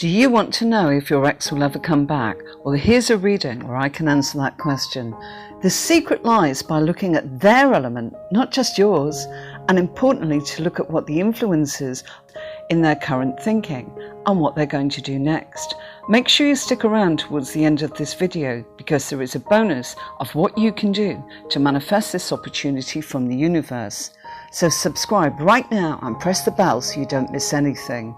Do you want to know if your ex will ever come back? Well, here's a reading where I can answer that question. The secret lies by looking at their element, not just yours, and importantly to look at what the influences in their current thinking and what they're going to do next. Make sure you stick around towards the end of this video because there is a bonus of what you can do to manifest this opportunity from the universe. So subscribe right now and press the bell so you don't miss anything.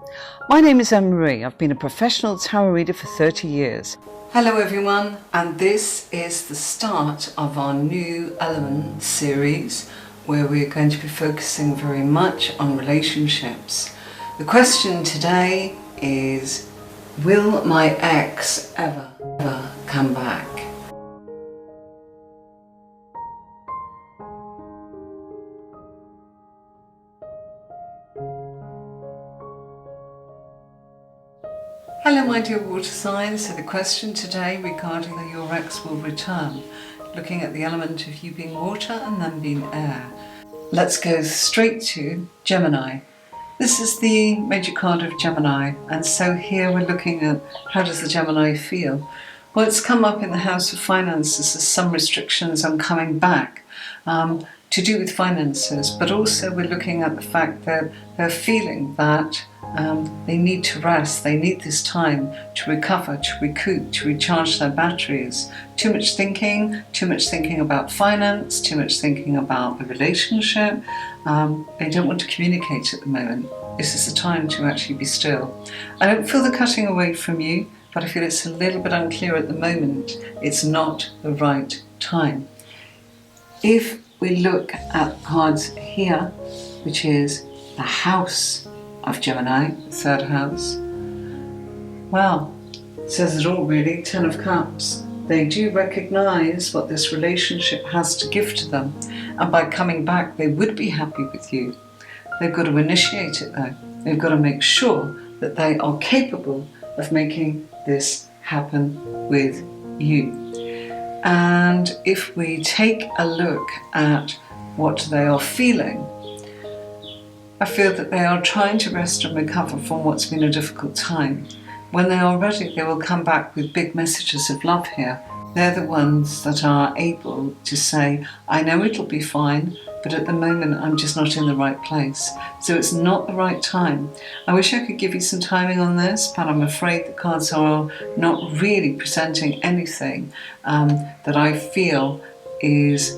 My name is Anne-Marie. I've been a professional tarot reader for 30 years. Hello everyone, and this is the start of our new element series where we're going to be focusing very much on relationships. The question today is, will my ex ever come back? Hello my dear water signs. So the question today regarding that your ex will return, looking at the element of you being water and then being air. Let's go straight to Gemini. This is the major card of Gemini, and so here we're looking at how does the Gemini feel. Well, it's come up in the house of finances. There's some restrictions on coming back to do with finances, but also we're looking at the fact that they're feeling that they need to rest, they need this time to recover, to recoup, to recharge their batteries. Too much thinking about finance, too much thinking about the relationship. They don't want to communicate at the moment. This is the time to actually be still. I don't feel the cutting away from you, but I feel it's a little bit unclear at the moment. It's not the right time. If we look at cards here, which is the house of Gemini, the third house, well, it says it all really. 10 of Cups. They do recognise what this relationship has to give to them, and by coming back they would be happy with you. They've got to initiate it though. They've got to make sure that they are capable of making this happen with you. And if we take a look at what they are feeling, I feel that they are trying to rest and recover from what's been a difficult time. When they are ready, they will come back with big messages of love here. They're the ones that are able to say, I know it'll be fine, but at the moment I'm just not in the right place. So it's not the right time. I wish I could give you some timing on this, but I'm afraid the cards are not really presenting anything that I feel is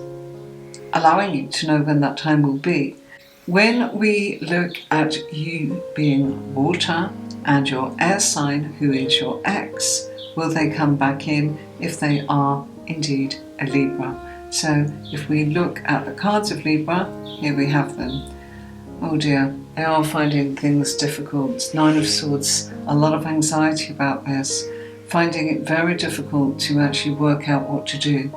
allowing you to know when that time will be. When we look at you being water and your air sign, who is your ex, will they come back in if they are indeed a Libra? So if we look at the cards of Libra, here we have them. Oh dear, they are finding things difficult. 9 of Swords, a lot of anxiety about this, finding it very difficult to actually work out what to do.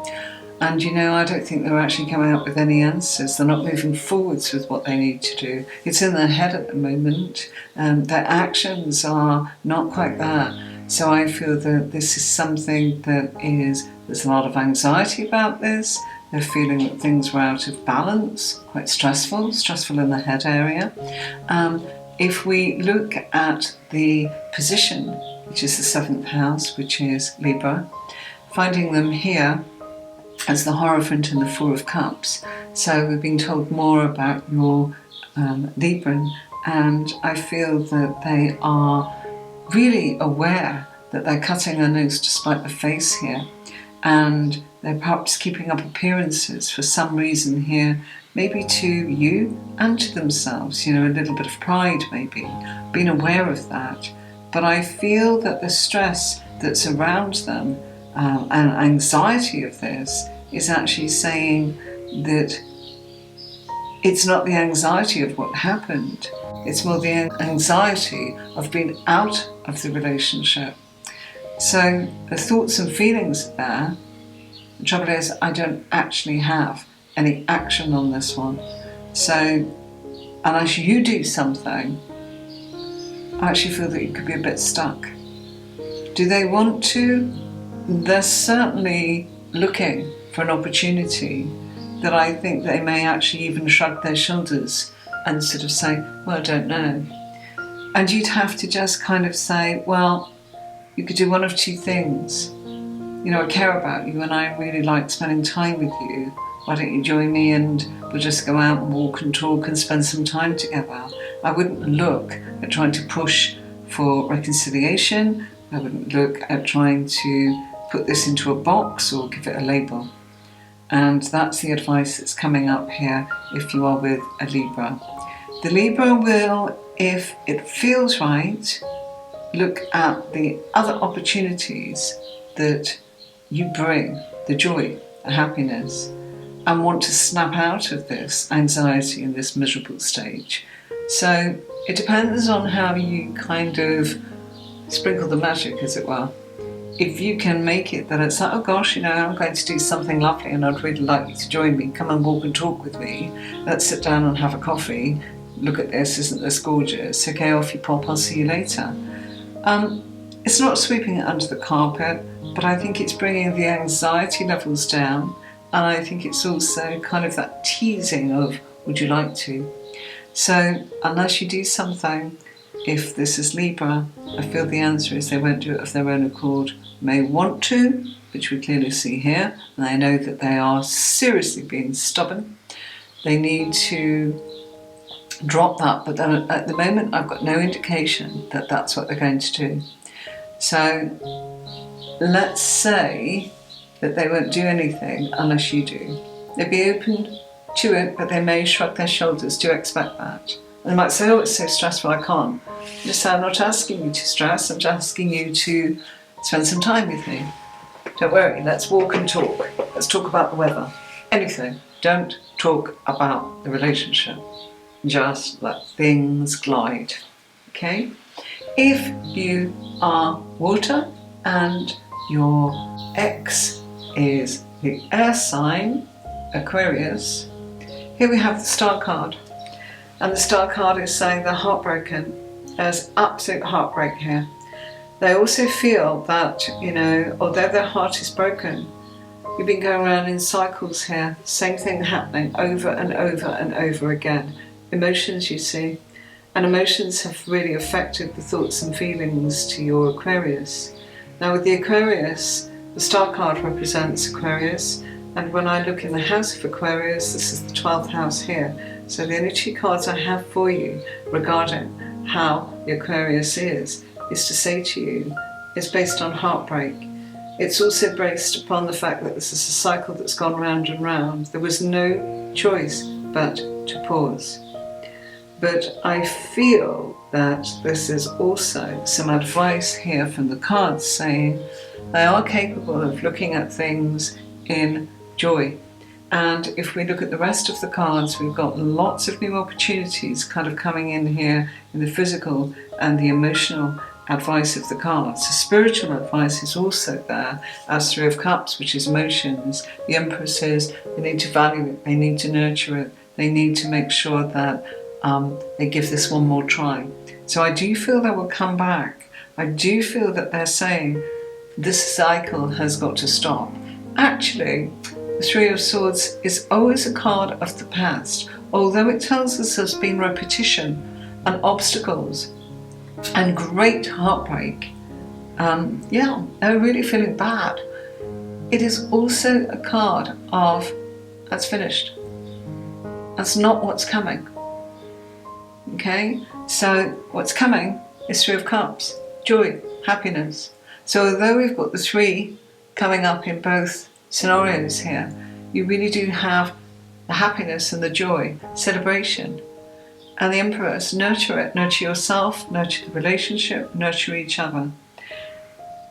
And you know, I don't think they're actually coming up with any answers. They're not moving forwards with what they need to do. It's in their head at the moment. Their actions are not quite there. So I feel that this is something that there's a lot of anxiety about this. They're feeling that things were out of balance, quite stressful in the head area. If we look at the position, which is the 7th house, which is Libra, finding them here as the Hierophant and the 4 of Cups. So we've been told more about your Libran, and I feel that they are really aware that they're cutting their nose to spite the face here, and they're perhaps keeping up appearances for some reason here, maybe to you and to themselves, you know, a little bit of pride maybe, being aware of that. But I feel that the stress that's around them and anxiety of this is actually saying that it's not the anxiety of what happened, it's more the anxiety of being out of the relationship. So the thoughts and feelings are there. The trouble is I don't actually have any action on this one. So unless you do something, I actually feel that you could be a bit stuck. Do they want to? They're certainly looking for an opportunity that I think they may actually even shrug their shoulders and sort of say, well, I don't know. And you'd have to just kind of say, well, you could do one of two things. You know, I care about you and I really like spending time with you. Why don't you join me and we'll just go out and walk and talk and spend some time together. I wouldn't look at trying to push for reconciliation. I wouldn't look at trying to put this into a box or give it a label. And that's the advice that's coming up here if you are with a Libra. The Libra will, if it feels right, look at the other opportunities that you bring, the joy, the happiness, and want to snap out of this anxiety and this miserable stage. So it depends on how you kind of sprinkle the magic, as it were. If you can make it that it's like, oh gosh, you know, I'm going to do something lovely and I'd really like you to join me, come and walk and talk with me, let's sit down and have a coffee, look at this, isn't this gorgeous, okay, off you pop, I'll see you later. It's not sweeping it under the carpet, but I think it's bringing the anxiety levels down, and I think it's also kind of that teasing of, would you like to? So unless you do something, if this is Libra, I feel the answer is they won't do it of their own accord. May want to, which we clearly see here, and I know that they are seriously being stubborn. They need to drop that, but then at the moment I've got no indication that that's what they're going to do. So let's say that they won't do anything unless you do. They'll be open to it, but they may shrug their shoulders. Do expect that. And they might say, oh, it's so stressful, I can't. Just say, I'm not asking you to stress, I'm just asking you to spend some time with me. Don't worry, let's walk and talk. Let's talk about the weather. Anything. Don't talk about the relationship. Just let things glide. Okay? If you are water and your ex is the air sign, Aquarius, here we have the star card. And the star card is saying they're heartbroken. There's absolute heartbreak here. They also feel that, you know, although their heart is broken, you've been going around in cycles here, same thing happening over and over and over again. Emotions, you see, and emotions have really affected the thoughts and feelings to your Aquarius. Now with the Aquarius, the star card represents Aquarius, and when I look in the house of Aquarius, this is the 12th house here. So the only two cards I have for you regarding how the Aquarius is to say to you, it's based on heartbreak. It's also based upon the fact that this is a cycle that's gone round and round. There was no choice but to pause. But I feel that this is also some advice here from the cards saying they are capable of looking at things in joy. And if we look at the rest of the cards, we've got lots of new opportunities kind of coming in here in the physical and the emotional advice of the cards. The spiritual advice is also there as Three of Cups, which is emotions. The Empress says they need to value it, they need to nurture it, they need to make sure that they give this one more try. So I do feel they will come back. I do feel that they're saying this cycle has got to stop. Actually, the Three of Swords is always a card of the past, although it tells us there's been repetition and obstacles and great heartbreak. They're really feeling bad. It is also a card of that's finished. That's not what's coming. Okay, so what's coming is Three of Cups, joy, happiness. So although we've got the three coming up in both scenarios here, you really do have the happiness and the joy, celebration. And the Empress, nurture it, nurture yourself, nurture the relationship, nurture each other.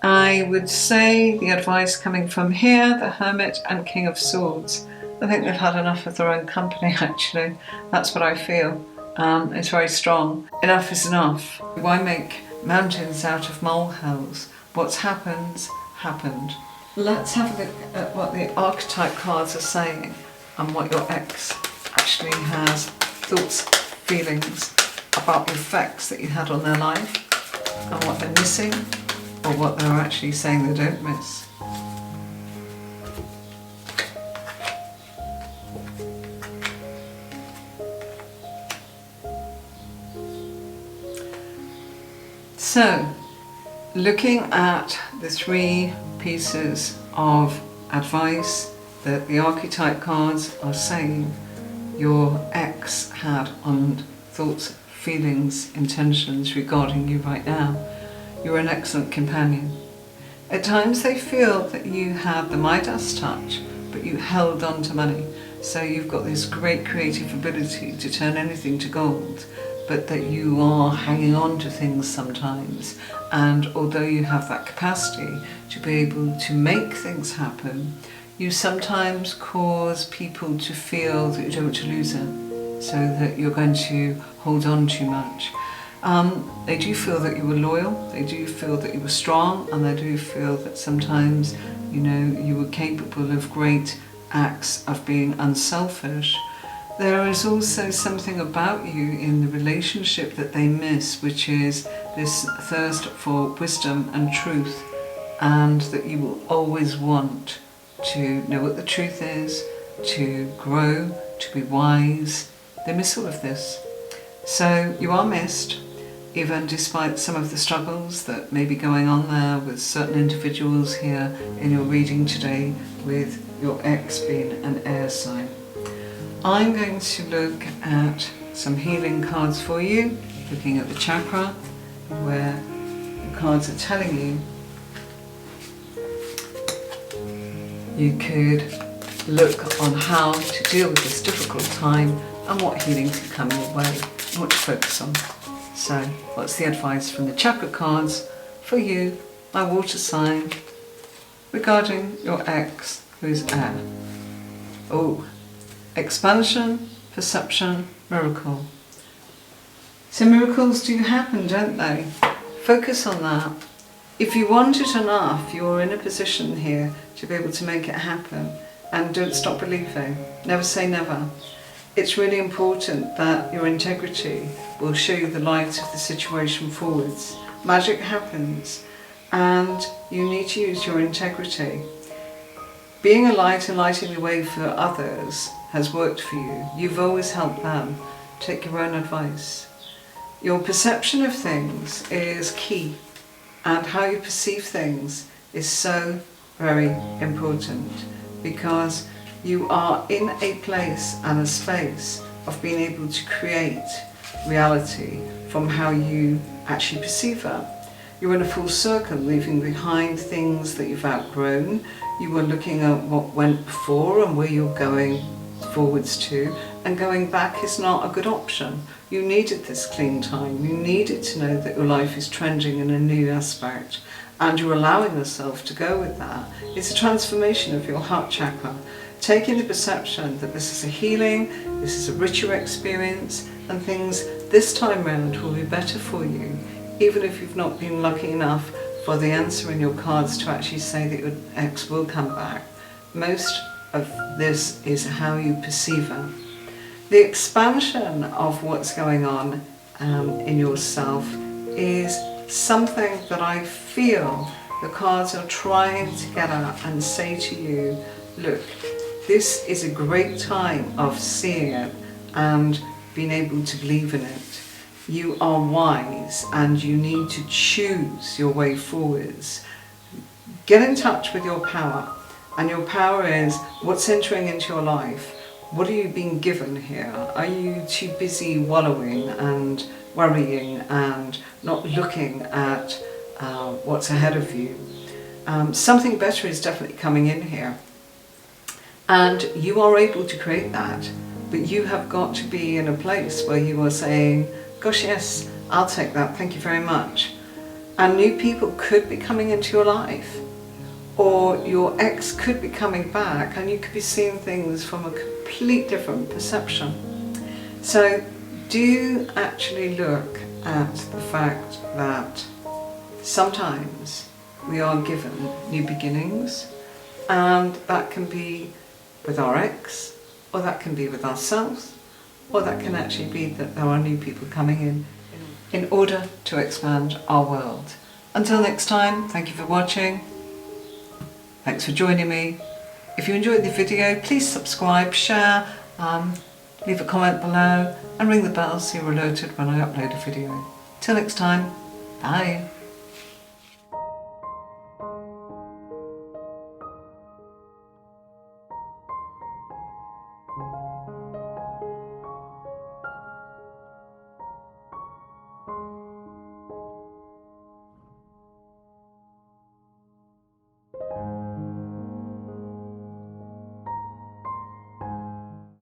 I would say the advice coming from here, the Hermit and King of Swords, I think they've had enough of their own company actually. That's what I feel. It's very strong. Enough is enough. Why make mountains out of molehills? What's happened, happened. Let's have a look at what the archetype cards are saying and what your ex actually has thoughts, feelings about the effects that you had on their life and what they're missing or what they're actually saying they don't miss. So, looking at the 3 pieces of advice that the archetype cards are saying your ex had on thoughts, feelings, intentions regarding you right now, you're an excellent companion. At times they feel that you had the Midas touch, but you held on to money. So you've got this great creative ability to turn anything to gold, but that you are hanging on to things sometimes. And although you have that capacity to be able to make things happen, you sometimes cause people to feel that you don't want to lose it, so that you're going to hold on too much. They do feel that you were loyal, they do feel that you were strong, and they do feel that sometimes, you know, you were capable of great acts of being unselfish. There is also something about you in the relationship that they miss, which is this thirst for wisdom and truth, and that you will always want to know what the truth is, to grow, to be wise. They miss all of this. So you are missed, even despite some of the struggles that may be going on there with certain individuals here in your reading today, with your ex being an air sign. I'm going to look at some healing cards for you, looking at the chakra, where the cards are telling you could look on how to deal with this difficult time and what healing could come your way and what to focus on. So, what's the advice from the chakra cards for you, my water sign, regarding your ex who's air? Oh, expansion, perception, miracle. So miracles do happen, don't they? Focus on that. If you want it enough, you're in a position here to be able to make it happen. And don't stop believing. Never say never. It's really important that your integrity will show you the light of the situation forwards. Magic happens, and you need to use your integrity. Being a light and lighting the way for others has worked for you. You've always helped them. Take your own advice. Your perception of things is key, and how you perceive things is so very important, because you are in a place and a space of being able to create reality from how you actually perceive it. You're in a full circle, leaving behind things that you've outgrown. You were looking at what went before and where you're going forwards to, and going back is not a good option. You needed this clean time. You needed to know that your life is trending in a new aspect, and you're allowing yourself to go with that. It's a transformation of your heart chakra, taking the perception that this is a healing, this is a richer experience, and things this time round will be better for you, even if you've not been lucky enough for the answer in your cards to actually say that your ex will come back. Most of this is how you perceive it. The expansion of what's going on in yourself is something that I feel the cards are trying to get at and say to you, look, this is a great time of seeing it and being able to believe in it. You are wise and you need to choose your way forwards. Get in touch with your power, and your power is what's entering into your life. What are you being given here? Are you too busy wallowing and worrying and not looking at what's ahead of you? Something better is definitely coming in here. And you are able to create that, but you have got to be in a place where you are saying, gosh, yes, I'll take that, thank you very much. And new people could be coming into your life, or your ex could be coming back, and you could be seeing things from a complete different perception. So do actually look at the fact that sometimes we are given new beginnings, and that can be with our ex, or that can be with ourselves, or that can actually be that there are new people coming in order to expand our world. Until next time, thank you for watching. Thanks for joining me. If you enjoyed the video, please subscribe, share, leave a comment below, and ring the bell so you're alerted when I upload a video. Till next time. Bye.